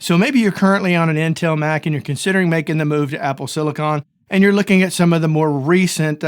So maybe you're currently on an Intel Mac and you're considering making the move to Apple Silicon, and you're looking at some of the more recent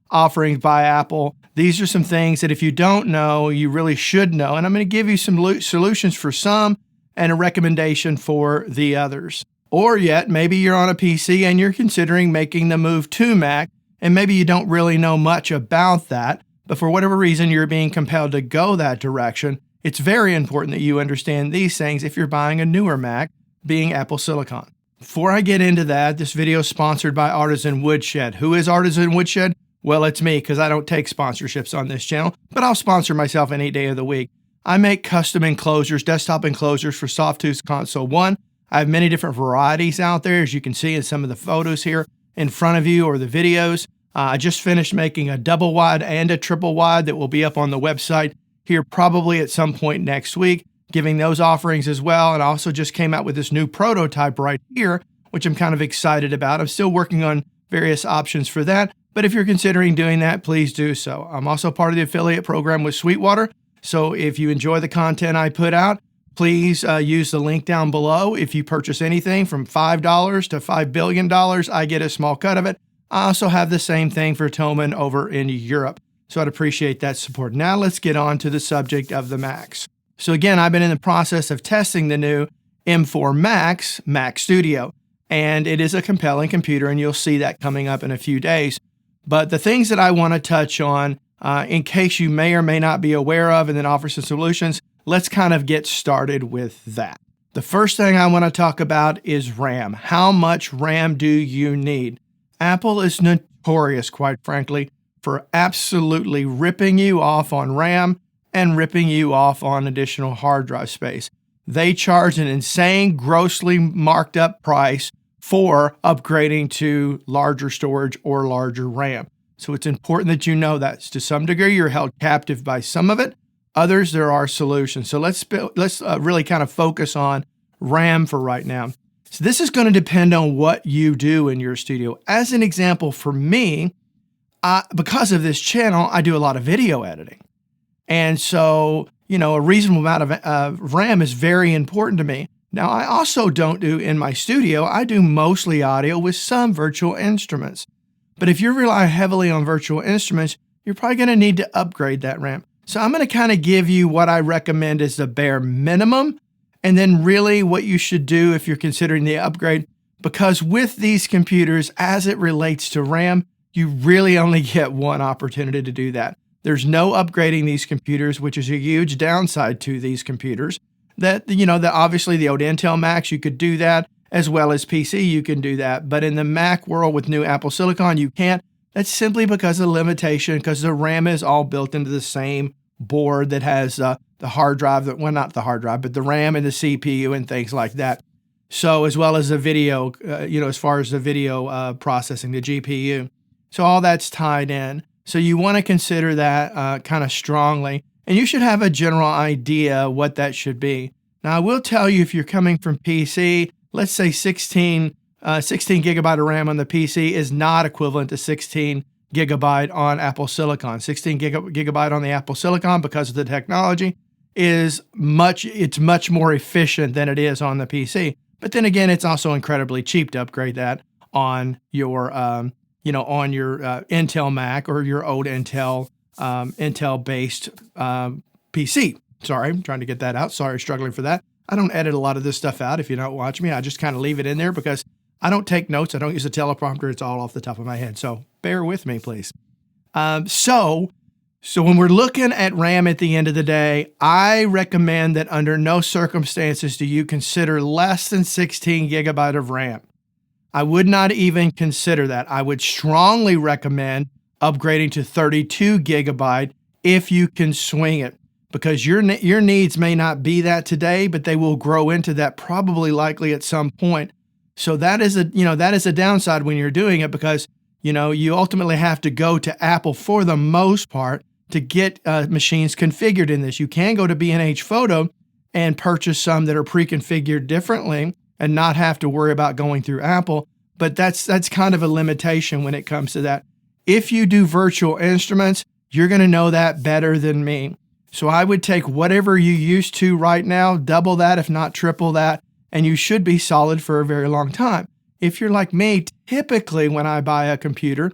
offerings by Apple. These are some things that if you don't know, you really should know. And I'm going to give you some solutions for some and a recommendation for the others. Or yet, maybe you're on a PC and you're considering making the move to Mac, and maybe you don't really know much about that, but for whatever reason, you're being compelled to go that direction. It's very important that you understand these things if you're buying a newer Mac, being Apple Silicon. Before I get into that, this video is sponsored by Artisan Woodshed. Who is Artisan Woodshed? Well, it's me, because I don't take sponsorships on this channel, but I'll sponsor myself any day of the week. I make custom enclosures, desktop enclosures for Softtooth Console 1. I have many different varieties out there, as you can see in some of the photos here in front of you or the videos. I just finished making a double wide and a triple wide that will be up on the website here probably at some point next week, giving those offerings as well. And I also just came out with this new prototype right here, which I'm kind of excited about. I'm still working on various options for that, but if you're considering doing that, please do so. I'm also part of the affiliate program with Sweetwater, so if you enjoy the content I put out, please use the link down below. If you purchase anything from $5 to $5 billion, I get a small cut of it. I also have the same thing for Thomann over in Europe, so I'd appreciate that support. Now let's get on to the subject of the Macs. So again, I've been in the process of testing the new M4 Max Mac Studio, and it is a compelling computer, and you'll see that coming up in a few days. But the things that I want to touch on, in case you may or may not be aware of, and then offer some solutions, let's kind of get started with that. The first thing I want to talk about is RAM. How much RAM do you need? Apple is notorious, quite frankly, for absolutely ripping you off on RAM and ripping you off on additional hard drive space. They charge an insane, grossly marked up price for upgrading to larger storage or larger RAM. So it's important that you know that. To some degree, you're held captive by some of it. Others, there are solutions. So let's really kind of focus on RAM for right now. So this is going to depend on what you do in your studio. As an example, for me, because of this channel, I do a lot of video editing. And so, a reasonable amount of RAM is very important to me. Now, I also don't do in my studio, I do mostly audio with some virtual instruments. But if you rely heavily on virtual instruments, you're probably going to need to upgrade that RAM. So I'm going to kind of give you what I recommend as the bare minimum, and then really what you should do if you're considering the upgrade. Because with these computers, as it relates to RAM, you really only get one opportunity to do that. There's no upgrading these computers, which is a huge downside to these computers. That obviously the old Intel Macs, you could do that, as well as PC, you can do that. But in the Mac world with new Apple Silicon, you can't. That's simply because of the limitation, because the RAM is all built into the same board that has the hard drive, not the hard drive, but the RAM and the CPU and things like that. So as well as the video, as far as the video processing, the GPU. So all that's tied in. So you want to consider that kind of strongly, and you should have a general idea what that should be. Now, I will tell you, if you're coming from PC, let's say 16 gigabyte of RAM on the PC is not equivalent to 16 gigabyte on Apple Silicon. 16 gigabyte on the Apple Silicon, because of the technology, it's much more efficient than it is on the PC. But then again, it's also incredibly cheap to upgrade that on your Intel Mac or your old Intel-based PC. Sorry, I'm trying to get that out. Sorry, struggling for that. I don't edit a lot of this stuff out if you don't watch me. I just kind of leave it in there because I don't take notes. I don't use a teleprompter. It's all off the top of my head. So bear with me, please. So when we're looking at RAM at the end of the day, I recommend that under no circumstances do you consider less than 16 gigabyte of RAM. I would not even consider that. I would strongly recommend upgrading to 32 gigabyte if you can swing it, because your needs may not be that today, but they will grow into that probably likely at some point. So that is a downside when you're doing it, because you ultimately have to go to Apple for the most part to get machines configured in this. You can go to B&H Photo and purchase some that are pre-configured differently and not have to worry about going through Apple, but that's kind of a limitation when it comes to that. If you do virtual instruments, you're going to know that better than me. So I would take whatever you used to right now, double that, if not triple that, and you should be solid for a very long time. If you're like me, typically when I buy a computer,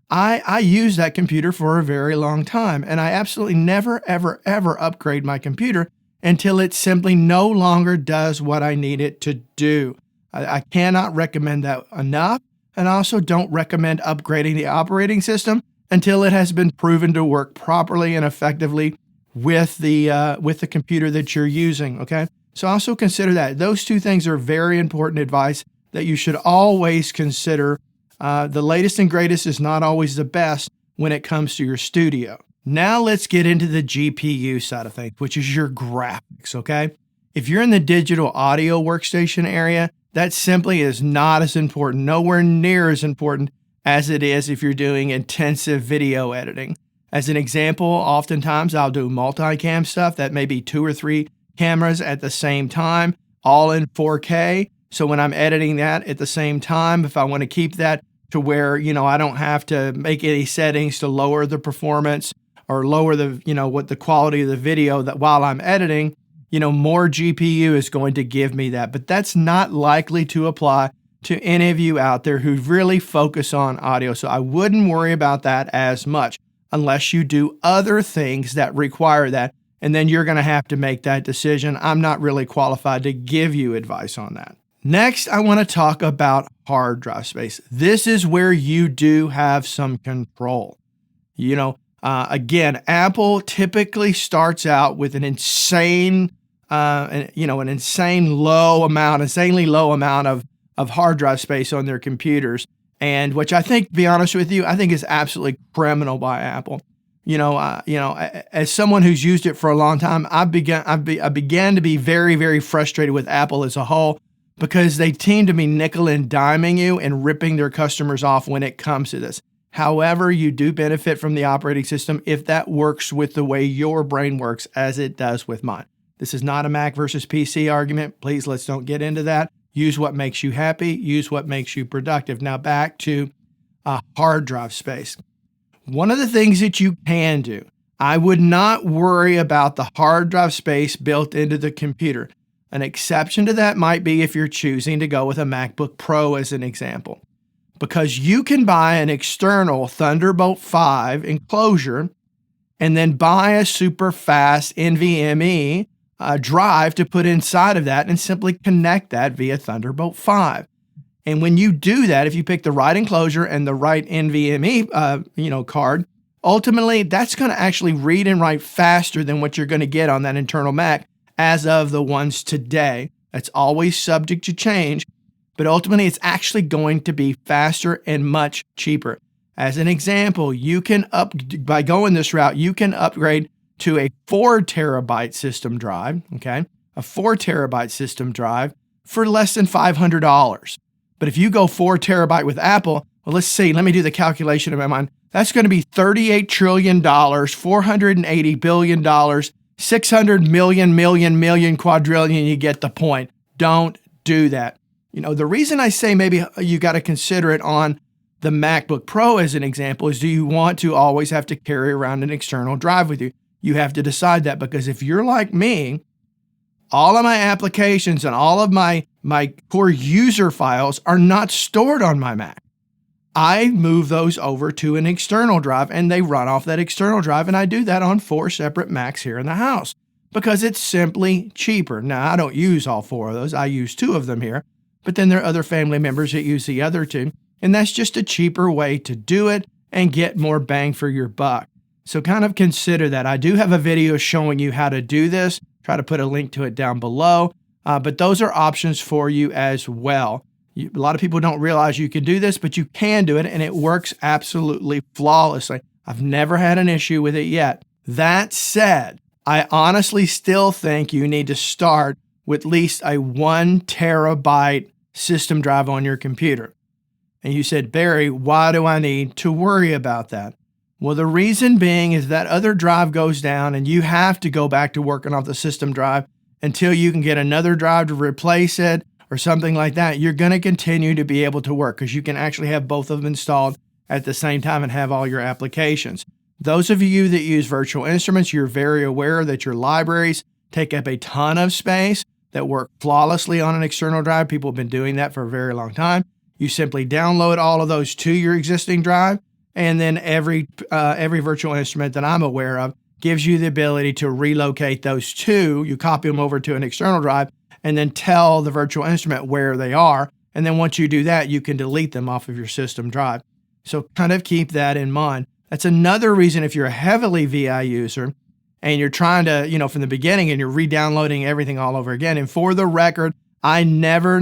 I use that computer for a very long time, and I absolutely never, ever, ever upgrade my computer until it simply no longer does what I need it to do. I cannot recommend that enough, and I also don't recommend upgrading the operating system until it has been proven to work properly and effectively with the computer that you're using, okay? So also consider that. Those two things are very important advice that you should always consider. The latest and greatest is not always the best when it comes to your studio. Now let's get into the GPU side of things, which is your graphics, okay? If you're in the digital audio workstation area, that simply is not as important, nowhere near as important as it is if you're doing intensive video editing. As an example, oftentimes I'll do multicam stuff that may be 2 or 3 cameras at the same time, all in 4K. So when I'm editing that at the same time, if I want to keep that to where, I don't have to make any settings to lower the performance or lower the, what the quality of the video that while I'm editing, more GPU is going to give me that. But that's not likely to apply to any of you out there who really focus on audio. So I wouldn't worry about that as much unless you do other things that require that. And then you're going to have to make that decision. I'm not really qualified to give you advice on that. Next, I want to talk about hard drive space. This is where you do have some control. Again, Apple typically starts out with an insanely low amount of hard drive space on their computers, and which I think, to be honest with you, I think is absolutely criminal by Apple. As someone who's used it for a long time, I began to be very, very frustrated with Apple as a whole, because they seem to be nickel and diming you and ripping their customers off when it comes to this. However, you do benefit from the operating system if that works with the way your brain works, as it does with mine. This is not a Mac versus PC argument. Please, let's don't get into that. Use what makes you happy. Use what makes you productive. Now back to hard drive space. One of the things that you can do, I would not worry about the hard drive space built into the computer. An exception to that might be if you're choosing to go with a MacBook Pro as an example, because you can buy an external Thunderbolt 5 enclosure and then buy a super fast NVMe drive to put inside of that and simply connect that via Thunderbolt 5. And when you do that, if you pick the right enclosure and the right NVMe card, ultimately that's going to actually read and write faster than what you're going to get on that internal Mac as of the ones today. That's always subject to change, but ultimately it's actually going to be faster and much cheaper. As an example, by going this route, you can upgrade to a 4 terabyte system drive, okay? A 4 terabyte system drive for less than $500. But if you go 4 terabyte with Apple, well, let's see, let me do the calculation in my mind. That's going to be $38 trillion, $480 billion, 600 million quadrillion. You get the point. Don't do that. The reason I say maybe you got to consider it on the MacBook Pro as an example is, do you want to always have to carry around an external drive with you? You have to decide that, because if you're like me, all of my applications and all of my core user files are not stored on my Mac. I move those over to an external drive and they run off that external drive, and I do that on 4 separate Macs here in the house because it's simply cheaper. Now, I don't use all 4 of those. I use 2 of them here, but then there are other family members that use the other 2, and that's just a cheaper way to do it and get more bang for your buck. So kind of consider that. I do have a video showing you how to do this. Try to put a link to it down below, but those are options for you as well. A lot of people don't realize you can do this, but you can do it, and it works absolutely flawlessly. I've never had an issue with it yet. That said, I honestly still think you need to start with at least a 1 terabyte system drive on your computer. And you said, Barry, why do I need to worry about that? Well, the reason being is that other drive goes down and you have to go back to working off the system drive until you can get another drive to replace it or something like that. You're going to continue to be able to work because you can actually have both of them installed at the same time and have all your applications. Those of you that use virtual instruments, you're very aware that your libraries take up a ton of space, that work flawlessly on an external drive. People have been doing that for a very long time. You simply download all of those to your existing drive, and then every virtual instrument that I'm aware of gives you the ability to relocate those two. You copy them over to an external drive and then tell the virtual instrument where they are. And then once you do that, you can delete them off of your system drive. So kind of keep that in mind. That's another reason if you're a heavily VI user and you're trying to, from the beginning and you're re-downloading everything all over again. And for the record, I never,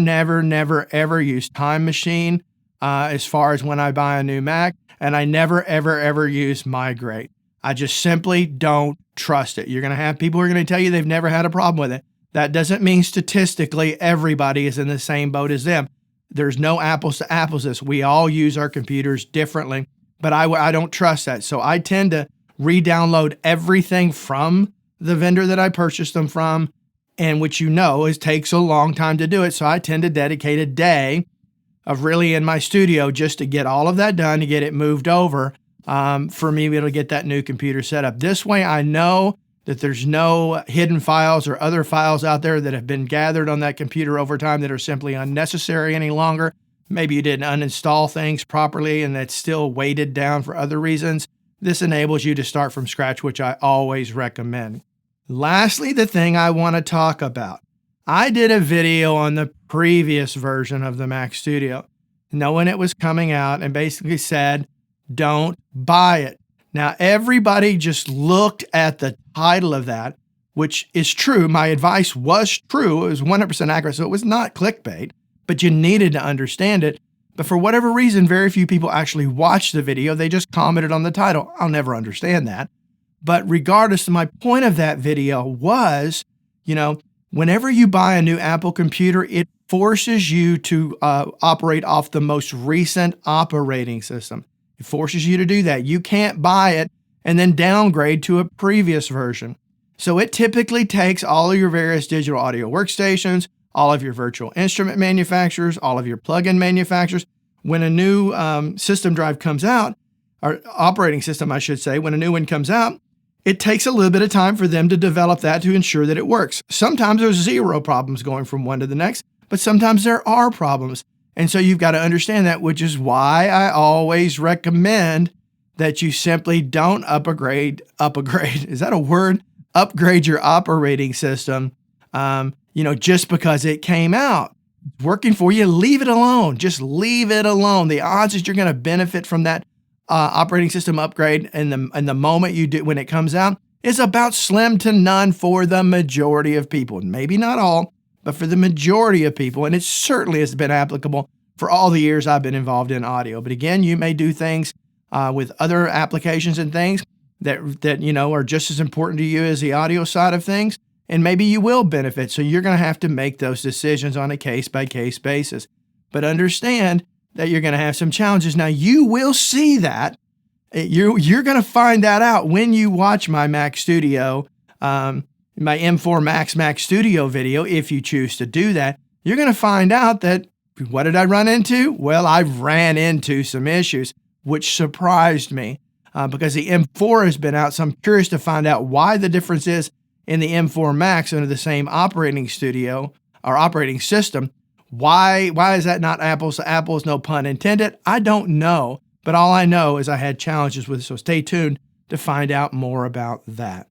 ever use Time Machine as far as when I buy a new Mac. And I never, ever use Migrate. I just simply don't trust it. You're going to have people who are going to tell you they've never had a problem with it. That doesn't mean statistically everybody is in the same boat as them. There's no apples to apples this. We all use our computers differently, but I don't trust that. So I tend to re-download everything from the vendor that I purchased them from, and which it takes a long time to do it. So I tend to dedicate a day of really in my studio just to get all of that done, to get it moved over for me to be able to get that new computer set up. This way I know that there's no hidden files or other files out there that have been gathered on that computer over time that are simply unnecessary any longer. Maybe you didn't uninstall things properly and that's still weighted down for other reasons. This enables you to start from scratch, which I always recommend. Lastly, the thing I want to talk about. I did a video on the previous version of the Mac Studio, knowing it was coming out, and basically said, don't buy it. Now, everybody just looked at the title of that, which is true. My advice was true. It was 100% accurate, so it was not clickbait, but you needed to understand it. But for whatever reason, very few people actually watched the video. They just commented on the title. I'll never understand that. But regardless, my point of that video was, whenever you buy a new Apple computer, it forces you to operate off the most recent operating system. It forces you to do that. You can't buy it and then downgrade to a previous version. So it typically takes all of your various digital audio workstations, all of your virtual instrument manufacturers, all of your plugin manufacturers. When a new system drive comes out, or operating system, I should say, when a new one comes out, it takes a little bit of time for them to develop that to ensure that it works. Sometimes there's zero problems going from one to the next, but sometimes there are problems. And so you've got to understand that, which is why I always recommend that you simply don't upgrade, is that a word? Upgrade your operating system, just because it came out. It's working for you, leave it alone. Just leave it alone. The odds that you're going to benefit from that operating system upgrade and the moment you do when it comes out is about slim to none for the majority of people. Maybe not all, but for the majority of people, and it certainly has been applicable for all the years I've been involved in audio. But again, you may do things with other applications and things that are just as important to you as the audio side of things, and maybe you will benefit. So you're going to have to make those decisions on a case-by-case basis. But understand that you're going to have some challenges. Now, you will see that. You're going to find that out when you watch my Mac Studio, my M4 Mac Studio video. If you choose to do that, you're going to find out that, what did I run into? Well, I ran into some issues, which surprised me because the M4 has been out. So I'm curious to find out why the difference is in the M4 Max under the same operating studio or operating system. Why is that not apples to apples? No pun intended. I don't know, but all I know is I had challenges with it. So stay tuned to find out more about that.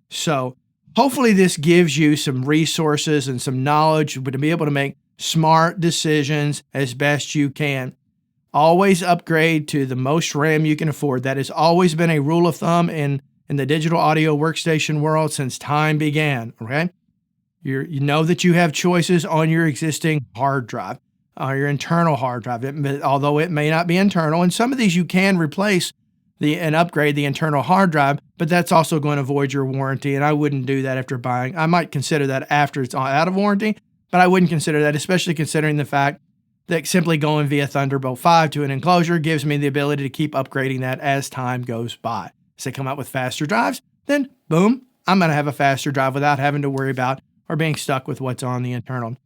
So hopefully this gives you some resources and some knowledge to be able to make smart decisions as best you can. Always upgrade to the most RAM you can afford. That has always been a rule of thumb in the digital audio workstation world since time began, okay? You know that you have choices on your existing hard drive, your internal hard drive, although it may not be internal. And some of these you can replace and upgrade the internal hard drive, but that's also going to void your warranty. And I wouldn't do that after buying. I might consider that after it's out of warranty, but I wouldn't consider that, especially considering the fact that simply going via Thunderbolt 5 to an enclosure gives me the ability to keep upgrading that as time goes by. As they come out with faster drives, then boom, I'm going to have a faster drive without having to worry about or being stuck with what's on the internal.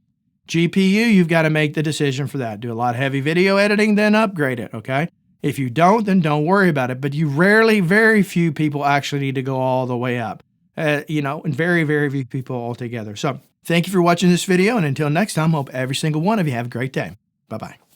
GPU, you've got to make the decision for that. Do a lot of heavy video editing, then upgrade it, okay? If you don't, then don't worry about it. But very few people actually need to go all the way up, and very, very few people altogether. So Thank you for watching this video, and until next time, hope every single one of you have a great day. Bye-bye.